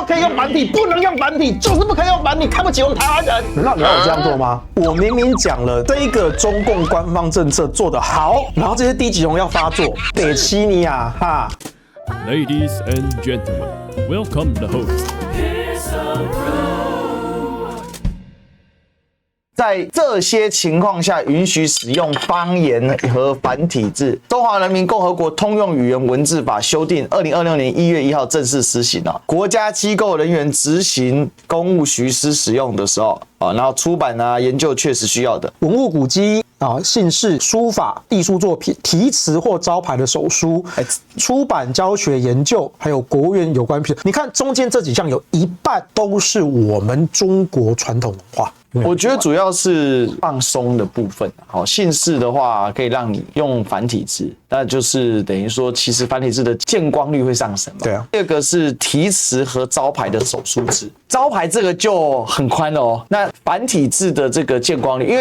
可以用繁體，不能用繁體，就是不可以用繁體，看不起我們台灣人。難道你要我這樣做嗎？我明明講了這一個中共官方政策做得好，然後這些低級容要發作，得欺你啊哈 ！Ladies and gentlemen, welcome the host. 在這些情況下，允許使用方言和繁體字。中華人民共和國通用語言文字法修訂，2026年1月1號正式施行了。國家機構人員執行公務須知使用的時候然後出版研究確實需要的文物古蹟姓氏、書法、藝術作品、題詞或招牌的手書、出版、教學、研究，還有國務院有關批。你看中間這幾項有一半都是我們中國傳統文化。我覺得主要是放鬆的部分。好，姓氏的話可以讓你用繁體字，那就是等於說，其實繁體字的見光率會上升嘛。对啊。第二個是题詞和招牌的手書字，招牌這個就很寬了哦。那繁體字的這個見光率，因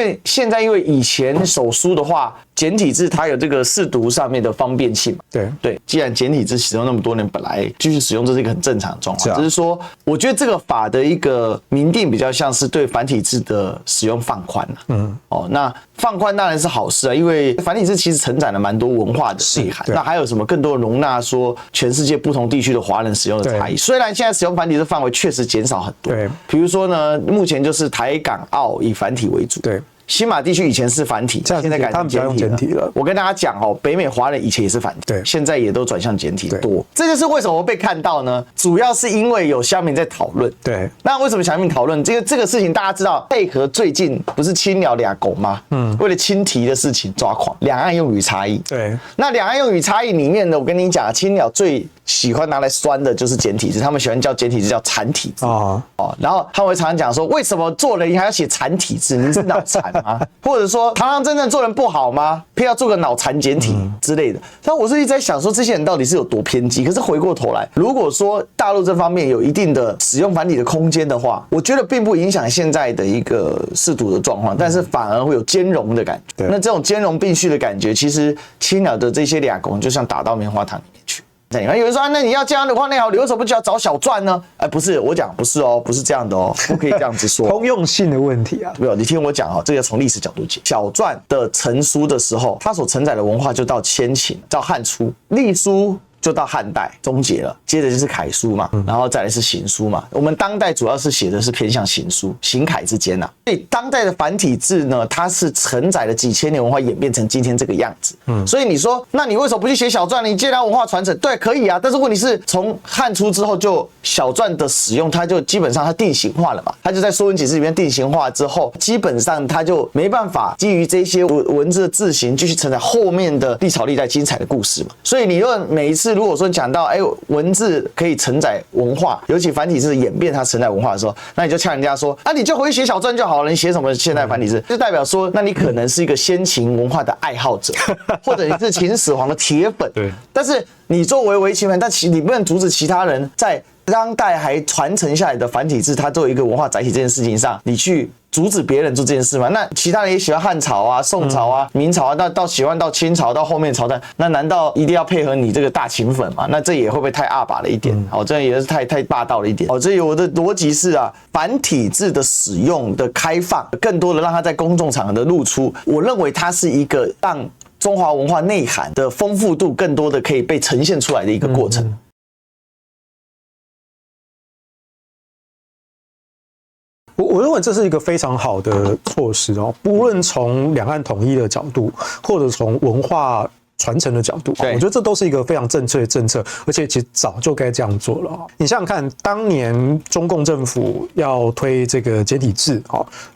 為以前手書的話，簡體字它有這個視讀上面的方便性嘛。对，既然簡体字使用那麼多年，本來繼續使用這是一個很正常的狀況。只是說，我覺得這個法的一個明定比較像是對繁體字的使用放寬了。那放寬當然是好事啊，因為繁體字其實承載了蠻多文化的內涵。那還有什麼更多的容納說全世界不同地區的華人使用的差異？雖然現在使用繁體字範圍確實減少很多。對，比如說呢，目前就是台港澳以繁體為主。对。新馬地區以前是繁體，現在改成簡體了。我跟大家講北美華人以前也是繁體，現在也都轉向簡體多。這就是為什麼被看到呢？主要是因為有鄉民在討論。對，那為什麼鄉民討論這個事情？大家知道，配合最近不是青鳥倆狗嗎？為了親題的事情抓狂，兩岸用語差異。對，那兩岸用語差異裡面呢，我跟你講，青鳥最喜歡拿來酸的就是簡體字，他們喜歡叫簡體字叫殘體字然後他們會常常講說，為什麼做人還要寫殘體字？你是腦殘嗎？或者說堂堂正正做人不好嗎？偏要做個腦殘簡體之類的。但我是一直在想說，這些人到底是有多偏激？可是回過頭來，如果說大陸這方面有一定的使用繁體的空間的話，我覺得並不影響現在的一個視讀的狀況，但是反而會有兼容的感覺。那這種兼容並蓄的感覺，其實青鳥的這些倆公就像打到棉花糖裡面去。有人說那你要這樣的話，那好，你為什麼不就要找小篆呢？不是，我講不是哦，不是這樣的哦，不可以這樣子說。通用性的問題啊，没有，你聽我講這個從歷史角度講，小篆的成書的時候，它所承載的文化就到先秦，到漢初，隸書就到漢代終結了，接着就是楷書嘛，然後再來是行書嘛。我們當代主要是寫的是偏向行書、行楷之間所以當代的繁體字呢，它是承載了幾千年文化演變成今天這個樣子。所以你說，那你為什麼不去寫小篆？你既然文化傳承，對，可以啊。但是問題是，從漢初之後，就小篆的使用，它就基本上它定型化了嘛。它就在《說文解字》裡面定型化之後，基本上它就沒辦法基於這些文字的字形繼續承載後面的歷朝歷代精彩的故事嘛。所以你論每一次。如果說講到文字可以承載文化，尤其繁體字演變它承載文化的時候，那你就嗆人家說，你就回去寫小篆就好了，你寫什麼現代繁體字？就代表說，那你可能是一個先秦文化的愛好者，或者你是秦始皇的鐵粉。對。但是你作為圍棋粉，但你不能阻止其他人在當代還傳承下來的繁體字，它作為一個文化載體這件事情上，你去阻止別人做這件事嘛？那其他人也喜歡漢朝啊、宋朝啊、明朝啊，到喜歡到清朝到後面朝代，那難道一定要配合你这個大秦粉嗎？那這也會不會太阿爸了一點？這也是太霸道了一點。所以我的邏輯是繁體字的使用的開放，更多的讓它在公眾場合的露出，我認為它是一個讓中華文化內涵的豐富度更多的可以被呈現出來的一個過程。我認為這是一個非常好的措施不論從兩岸統一的角度，或者從文化傳承的角度，我覺得這都是一個非常正確的政策，而且其實早就該這樣做了。你想想看，當年中共政府要推這個簡體字，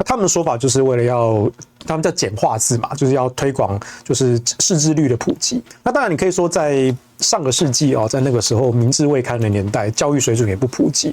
他們的說法就是為了要。他們叫簡化字嘛，就是要推廣就是識字率的普及。那當然你可以說在上個世紀在那個時候民智未開的年代，教育水準也不普及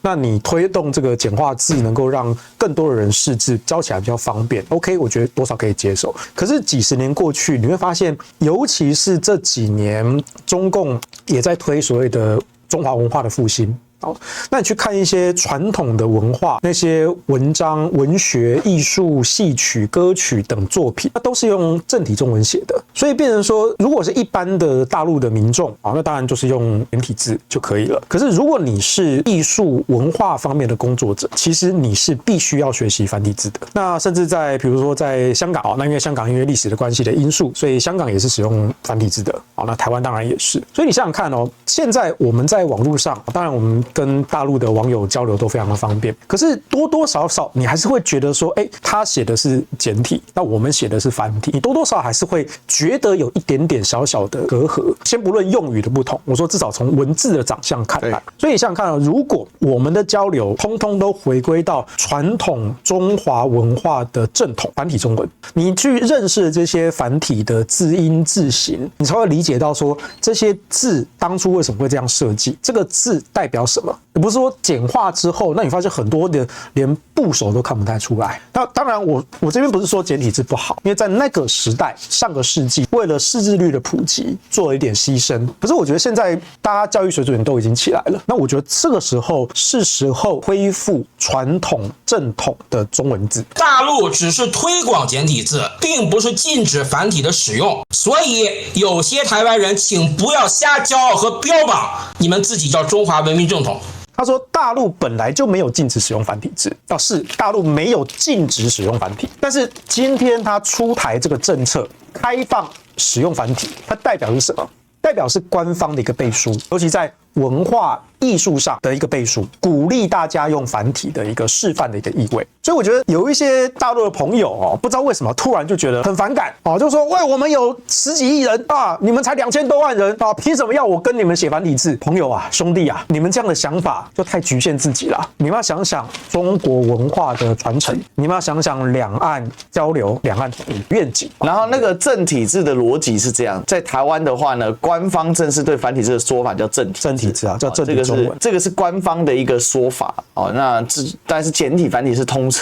那你推動這個簡化字，能夠讓更多的人識字，教起來比較方便。OK， 我覺得多少可以接受。可是幾十年過去，你會發現，尤其是這幾年，中共也在推所謂的中華文化的復興。好，那你去看一些傳統的文化，那些文章、文學、藝術、戲曲、歌曲等作品，它都是用正體中文寫的，所以變成說，如果是一般的大陸的民眾啊，那當然就是用簡體字就可以了。可是如果你是藝術文化方面的工作者，其實你是必須要學習繁體字的。那甚至在比如說在香港啊，那因為香港因為歷史的關係的因素，所以香港也是使用繁體字的啊。那台灣當然也是。所以你想想看哦，現在我們在網絡上，當然我們跟大陸的網友交流都非常的方便，可是多多少少你還是會覺得說，他寫的是簡體，那我們寫的是繁體，你多多少少還是會覺得有一點點小小的隔閡。先不論用語的不同，我說至少從文字的長相看來，所以你想想看啊，如果我們的交流通通都回歸到傳統中華文化的正統繁體中文，你去認識這些繁體的字音字形，你才會理解到說這些字當初為什麼會這樣設計，這個字代表什麼。也不是說簡化之後，那你發現很多的連部首都看不太出來。那當然我這邊不是說簡體字不好，因為在那個時代，上個世紀為了識字率的普及做了一點犧牲。可是我覺得現在大家教育水準都已經起來了，那我覺得這個時候是時候恢復傳統正統的中文字。大陸只是推廣簡體字，並不是禁止繁體的使用，所以有些台灣人請不要瞎驕傲和標榜你們自己叫中華文明正統。他說大陸本來就沒有禁止使用繁體字，是大陸沒有禁止使用繁體，但是今天他出台這個政策開放使用繁體，它代表是什麼？代表是官方的一個背書，尤其在文化藝術上的一個背書，鼓勵大家用繁體的一個示範的一個意味。所以我覺得有一些大陸的朋友不知道為什麼突然就覺得很反感就說喂，我們有10幾億人啊，你們才2000多萬人啊，憑什麼要我跟你們寫繁體字？朋友啊，兄弟啊，你們這樣的想法就太局限自己了。你們要想想中國文化的傳承，你们要想想兩岸交流、兩岸統一願景。然後那個正體字的邏輯是這樣，在台灣的話呢，官方正式對繁體字的說法叫正體字啊，叫正體中文。這個是官方的一個說法那但是簡體繁體是通稱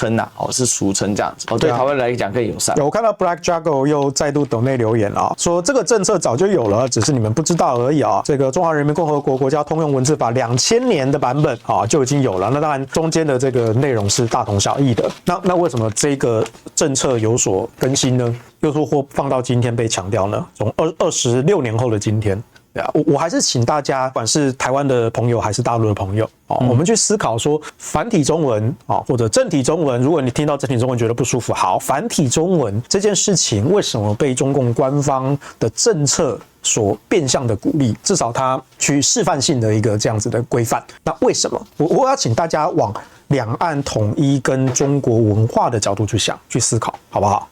是俗稱這樣子對台灣來講更友善。我看到 Black Jago 又再度抖內留言了說這個政策早就有了，只是你們不知道而已這個中華人民共和國國家通用文字法2000年的版本就已經有了，那當然中間的這個內容是大同小異的。那為什麼這個政策有所更新呢？又說或放到今天被強調呢？從26年後的今天。我還是請大家，不管是台灣的朋友還是大陸的朋友我們去思考說繁體中文或者正體中文，如果你聽到正體中文覺得不舒服，好，繁體中文這件事情為什麼被中共官方的政策所變相的鼓勵？至少它去示範性的一個這樣子的規範。那為什麼？我要請大家往兩岸統一跟中國文化的角度去想、去思考，好不好？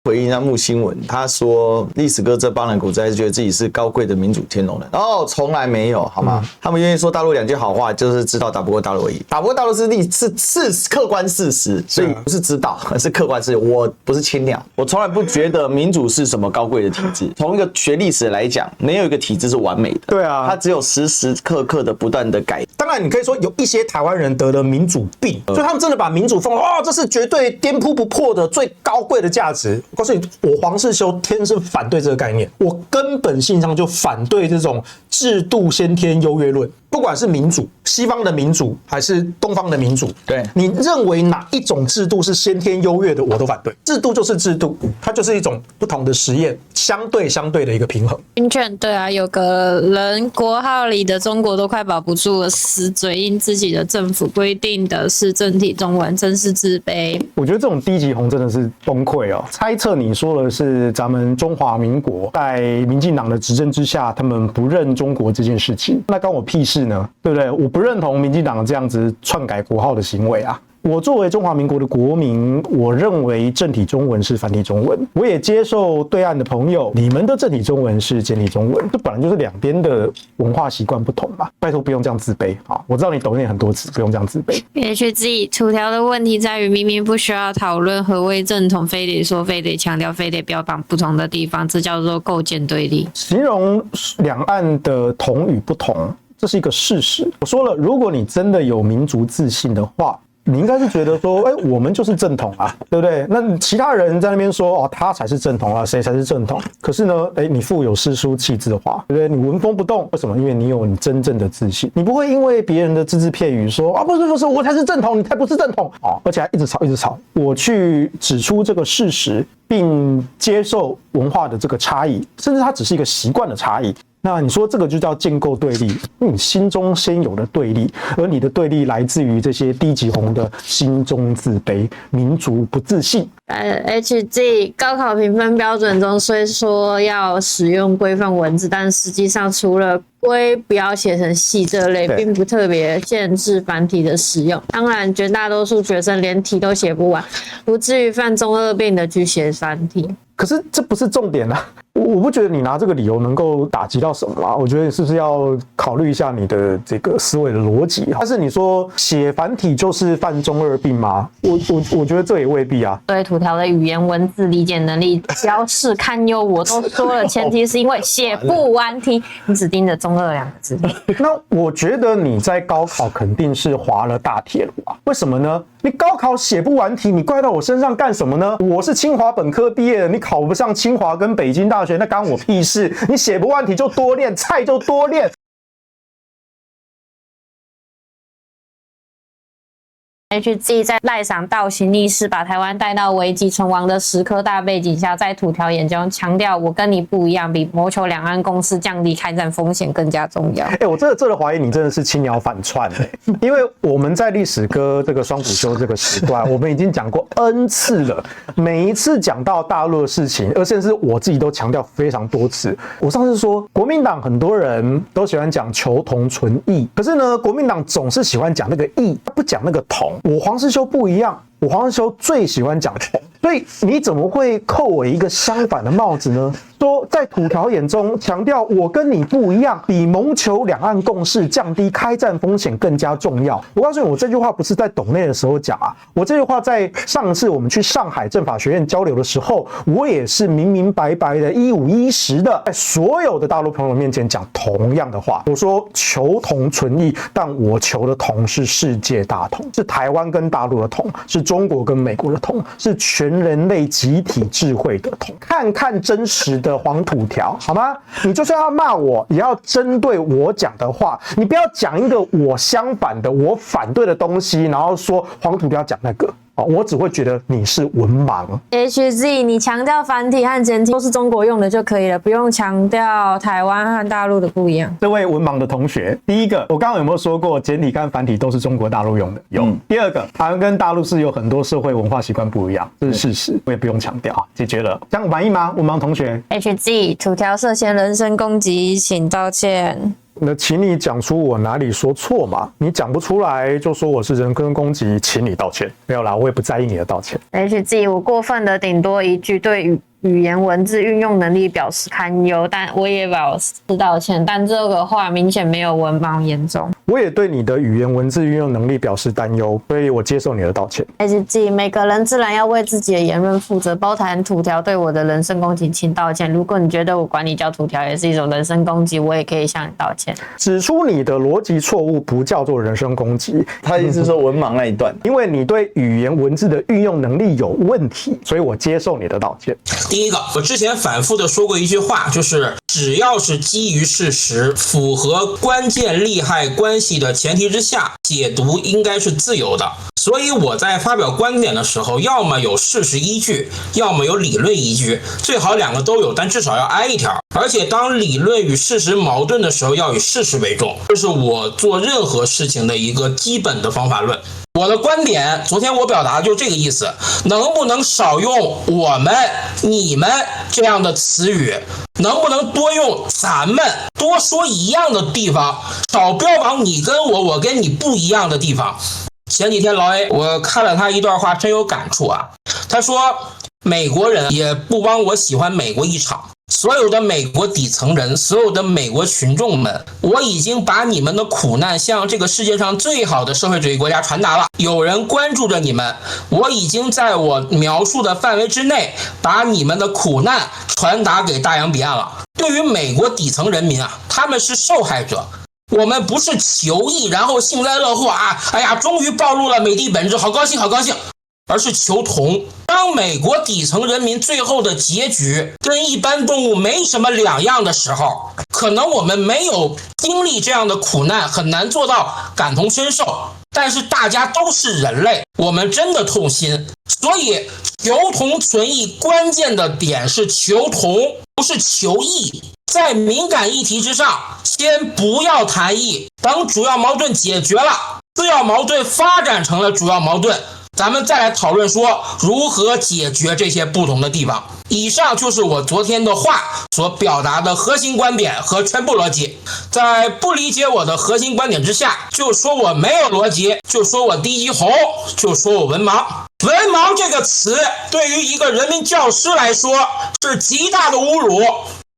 回應木新聞，他說歷史哥這幫人骨子還是覺得自己是高貴的民主天龍人從來沒有，好嗎？他們願意說大陸2句好話，就是知道打不過大陸而已。打不過大陸是客觀事實，所以不是知道，是客觀事實。我不是青鳥，我從來不覺得民主是什麼高貴的體制。從一個學歷史來講，沒有一個體制是完美的。對啊，它只有時時刻刻的不斷的改。當然，你可以說有一些台灣人得了民主病，所以他們真的把民主奉這是絕對顛撲不破的最高貴的價值。我告訴你，我黃世修天生反對這個概念，我根本性上就反對這種制度先天優越論。不管是民主，西方的民主還是東方的民主，對，你認為哪一種制度是先天優越的，我都反對。制度就是制度，它就是一種不同的實驗，相對的一個平衡。对啊，有個人國號裡的中國都快保不住了，死嘴硬自己的政府規定的是正體中文，真是自卑。我覺得這種低級紅真的是崩潰猜測你說的是咱們中華民國在民進黨的執政之下，他們不認中國這件事情，那關我屁事呢？對不對？我不認同民進黨這樣子篡改國號的行為啊。我作為中華民國的國民，我認為正體中文是繁體中文，我也接受對岸的朋友，你們的正體中文是簡體中文，這本來就是兩邊的文化習慣不同嘛。拜託不用這樣自卑啊！我知道你抖音很多次，不用這樣自卑。HG 土條的問題在於，明明不需要討論何謂正統，非得說、非得強調、非得標榜不同的地方，這叫做構建對立。形容兩岸的同與不同，這是一個事實。我說了，如果你真的有民族自信的話，你應該是覺得說，我們就是正統啊，對不對？那其他人在那邊說，他才是正統啊，誰才是正統？可是呢，你富有詩書氣質的話，對不對？你紋風不動，為什麼？因為你有你真正的自信，你不會因為別人的只字片語說不是，我才是正統，你才不是正統而且還一直吵。我去指出這個事實，並接受文化的這個差異，甚至它只是一個習慣的差異。那你說這個就叫建構對立，你心中先有的對立，而你的對立來自於這些低級紅的心中自卑、民族不自信。HG 高考評分標準中雖說要使用規範文字，但實際上除了規不要寫成細這類，並不特別限制繁體的使用。當然，絕大多數學生連題都寫不完，不至於犯中二病的去寫繁體。可是這不是重點啊！我不覺得你拿這個理由能夠打擊到什麼啊？我覺得你是不是要考慮一下你的這個思維的邏輯？但是你說寫繁體就是犯中二病嗎？我覺得這也未必啊。對圖條的語言文字理解能力標示堪憂，我都說了，前提是因為寫不完題，你只盯着中二兩個字。那我覺得你在高考肯定是滑了大鐵盧啊！為什麼呢？你高考寫不完題，你怪到我身上幹什麼呢？我是清華本科畢業的，你考不上清華跟北京大學，那干我屁事？你寫不完題就多練，菜就多練。HG 在賴賞倒行逆施，把台灣帶到危急存亡的時刻大背景下，在土條演中強調我跟你不一樣，比謀求兩岸共識、降低開戰風險更加重要。我真的懷疑你真的是青鳥反串因為我們在歷史歌這個雙主修這個時段，我們已經講過 N 次了，每一次講到大陸的事情，而甚至我自己都強調非常多次。我上次說國民黨很多人都喜歡講求同存異，可是呢，國民黨總是喜歡講那個異，不講那個同。我黃士修不一樣，我黃士修最喜歡講同，所以你怎麼會扣我一個相反的帽子呢？說在土條眼中強調我跟你不一樣，比謀求兩岸共識、降低開戰風險更加重要。我告訴你，我這句話不是在斗內的時候講啊，我這句話在上次我們去上海政法學院交流的時候，我也是明明白白的1510的，在所有的大陸朋友面前講同樣的話。我說求同存異，但我求的同是世界大同，是台灣跟大陸的同，是中國跟美國的同，是全人類集體智慧的同。看看真實的黄土條好嗎？你就算要罵我，也要針對我講的話，你不要講一個我相反的、我反對的東西，然後說黃土條講那個。我只會覺得你是文盲。HG 你強調繁體和簡體都是中國用的就可以了，不用強調台灣和大陸的不一樣。這位文盲的同學，第一個，我剛剛有沒有說過簡體跟繁體都是中國大陸用的？有。第二個，台灣跟大陸是有很多社會文化習慣不一樣，這是事實，我也不用強調，解決了。這樣滿意嗎？文盲同學。HG 土條涉嫌人身攻擊，請道歉。那請你講出我哪裡說錯嘛？你講不出來就說我是人身攻擊，請你道歉。沒有啦，我也不在意你的道歉。HG 我過分的頂多一句對語言文字運用能力表示堪憂，但我也表示道歉。但這個話明顯沒有文盲嚴重。我也對你的語言文字運用能力表示擔憂，所以我接受你的道歉。HG 每個人自然要為自己的言論負責，包含土條對我的人身攻擊，請道歉。如果你覺得我管你叫土條也是一種人身攻擊，我也可以向你道歉。指出你的邏輯錯誤不叫做人身攻擊，他意思是說文盲那一段，因為你對語言文字的運用能力有問題，所以我接受你的道歉。第一個，我之前反复的說過一句話，就是只要是基於事實、符合關鍵利害關係的前提之下，解讀應該是自由的。所以我在發表觀點的時候，要麼有事實依據，要麼有理論依据，最好兩個都有，但至少要挨一條。而且当理論與事實矛盾的時候，要以事實為重，這是我做任何事情的一個基本的方法論。我的觀點，昨天我表達的就是這個意思，能不能少用我們、你們這樣的詞語，能不能多用咱們，多說一樣的地方，少標榜你跟我跟你不一樣的地方。前幾天老 A 我看了他一段話，深有感觸啊。他說美國人也不幫我喜歡美國一場，所有的美國底層人，所有的美國群眾們，我已經把你們的苦難向这個世界上最好的社會主義國家傳達了，有人關注着你們，我已經在我描述的範圍之內把你們的苦難傳達給大洋彼岸了。對於美國底層人民啊，他們是受害者，我們不是求異，然後幸災樂禍啊！哎呀，終於暴露了美帝本質，好高興，好高興。而是求同。當美國底層人民最後的結局跟一般動物沒什麼兩樣的時候，可能我們沒有經歷這樣的苦難，很難做到感同身受。但是大家都是人類，我們真的痛心。所以求同存異關鍵的點是求同，不是求異。在敏感議題之上，先不要談異，等主要矛盾解決了，次要矛盾發展成了主要矛盾，咱們再来討論說如何解決這些不同的地方。以上就是我昨天的話所表達的核心觀點和全部邏輯。在不理解我的核心觀點之下，就說我沒有逻輯，就說我低级猴，就說我文盲。文盲這個詞對於一個人民教師來說是極大的侮辱。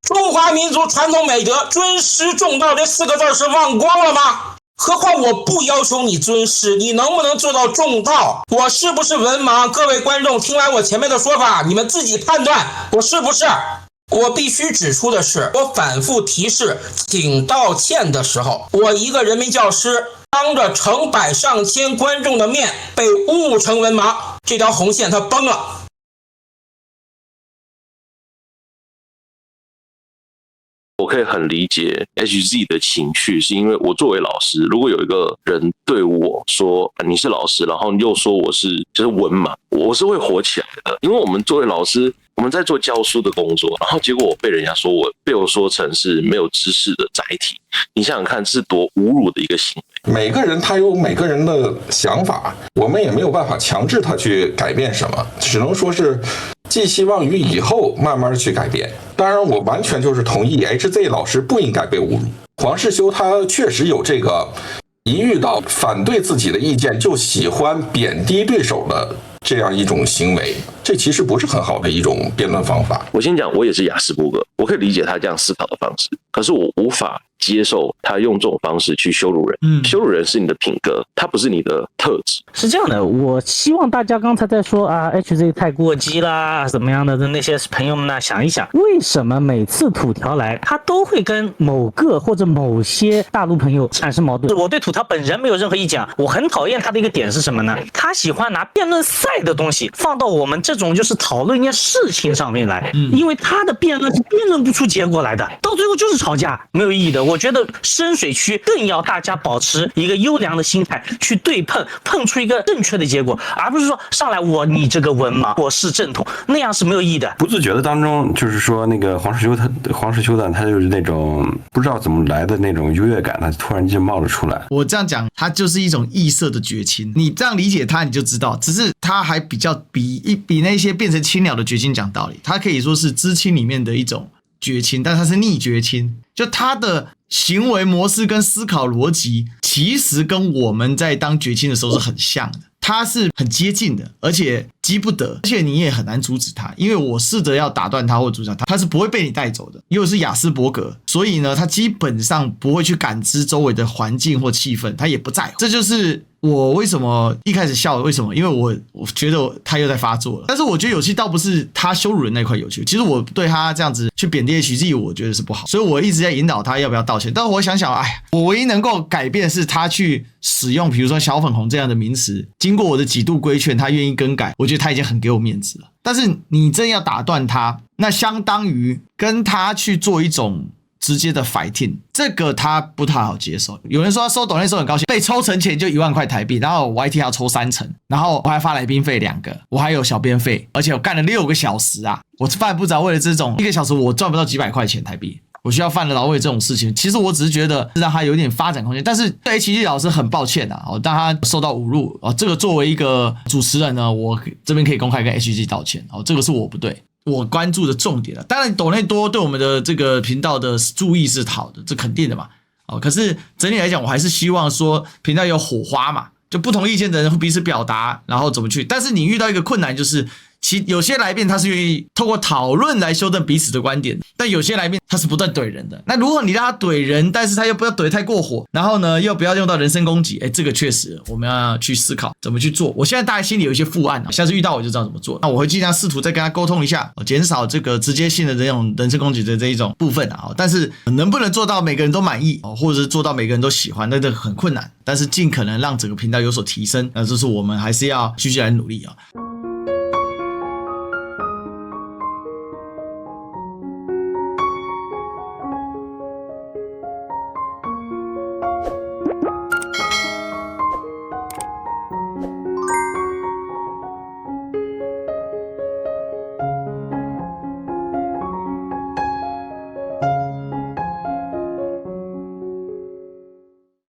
中华民族傳統美德尊師重道這4個字是忘光了嗎？何況我不要求你尊師，你能不能做到重道？我是不是文盲？各位觀眾听完我前面的说法，你們自己判斷我是不是。我必須指出的是，我反复提示請道歉的时候，我一個人民教師當着成百上千觀眾的面被誤成文盲，這條紅線它崩了。我可以很理解 HZ 的情緒，是因為我作為老師，如果有一個人對我說你是老師，然後又說我是就是文盲，我是會火起來的。因為我們作為老師，我們在做教書的工作，然後結果我被人家說被我說成是沒有知識的載體，你想想看，是多侮辱的一個行為。每個人他有每個人的想法，我們也沒有辦法強制他去改變什麼，只能說是寄希望於以後慢慢去改變。當然我完全就是同意 HZ 老師不應該被侮辱。黃世修他確實有這個一遇到反對自己的意見就喜歡貶低對手的這樣一種行為，這其實不是很好的一種辯論方法。我先講，我也是亞斯伯格，我可以理解他這樣思考的方式，可是我無法接受他用這種方式去羞辱人。羞辱人是你的品格，它不是你的特質。是這樣的，我希望大家剛才在說啊 HZ 太過激啦怎麼樣的那些朋友們呢，想一想，為什麼每次土條來他都會跟某個或者某些大陸朋友產生矛盾？我對土條本人沒有任何意見，我很討厭他的一個點是什麼呢？他喜歡拿辯論賽的東西放到我們這種就是討論一件事情上面來，因為他的辯論是辯論不出結果來的，到最後就是吵架，沒有意義的。我覺得深水區更要大家保持一個優良的心態去對碰，碰出一個正確的結果，而不是說上來你這個文盲，我是正統，那樣是沒有意義的。不自覺的當中，就是說那個黃世修他就是那種不知道怎麼來的那種優越感，他突然間冒了出來。我這樣講，他就是一種異色的絕情，你這樣理解他你就知道，只是他還比較比那些變成青鳥的絕情講道理，他可以說是知青裡面的一種絕情，但他是逆絕情，就他的行為模式跟思考邏輯其實跟我們在當絕青的時候是很像的，他是很接近的，而且急不得，而且你也很難阻止他，因為我試着要打斷他或阻止他，他是不會被你帶走的，因為是亞斯伯格，所以呢他基本上不会去感知周圍的環境或氣氛，他也不在乎。這就是我為什麼一開始笑，為什麼？因為我覺得他又在發作了。但是我覺得有趣倒不是他羞辱人那塊有趣，其實我對他這樣子去貶低 HZ 我覺得是不好，所以我一直在引導他要不要道歉。但我想想，我唯一能夠改變是他去使用比如說小粉紅這樣的名詞，經過我的幾度規勸他願意更改，我覺得他已經很給我面子了。但是你真要打斷他，那相當於跟他去做一種直接的 fighting， 這個他不太好接受。有人說他收抖內收很高興，被抽成錢就1萬塊台幣，然後我 YT 要抽3成，然後我還發來賓費2個，我還有小編費，而且我幹了6個小時啊！我犯不着為了這種1個小時我賺不到幾百塊錢台幣，我需要犯得着為這種事情。其實我只是覺得讓他有點發展空間，但是對 HZ 老師很抱歉啊，讓他受到侮辱啊。這個作為一個主持人呢，我這邊可以公開跟 HZ 道歉啊，這個是我不對。我關注的重點了，當然抖內多對我們的這個頻道的注意是好的，這肯定的嘛。可是整體來講，我還是希望說頻道有火花嘛，就不同意見的人會彼此表達，然後怎麼去。但是你遇到一個困難，就是有些來賓他是願意透過討論來修正彼此的觀點，但有些來賓他是不斷懟人的。那如果你讓他懟人，但是他又不要懟太過火，然後呢又不要用到人身攻擊，這個確實我們要去思考怎麼去做。我现在大概心裡有一些副案，下次遇到我就知道怎麼做。那我會盡量試圖再跟他溝通一下，減少這個直接性的這種人身攻擊的這一種部分啊。但是能不能做到每個人都滿意，或者是做到每個人都喜歡，那這個很困難。但是盡可能讓整個頻道有所提升，這是我們還是要繼續來努力啊。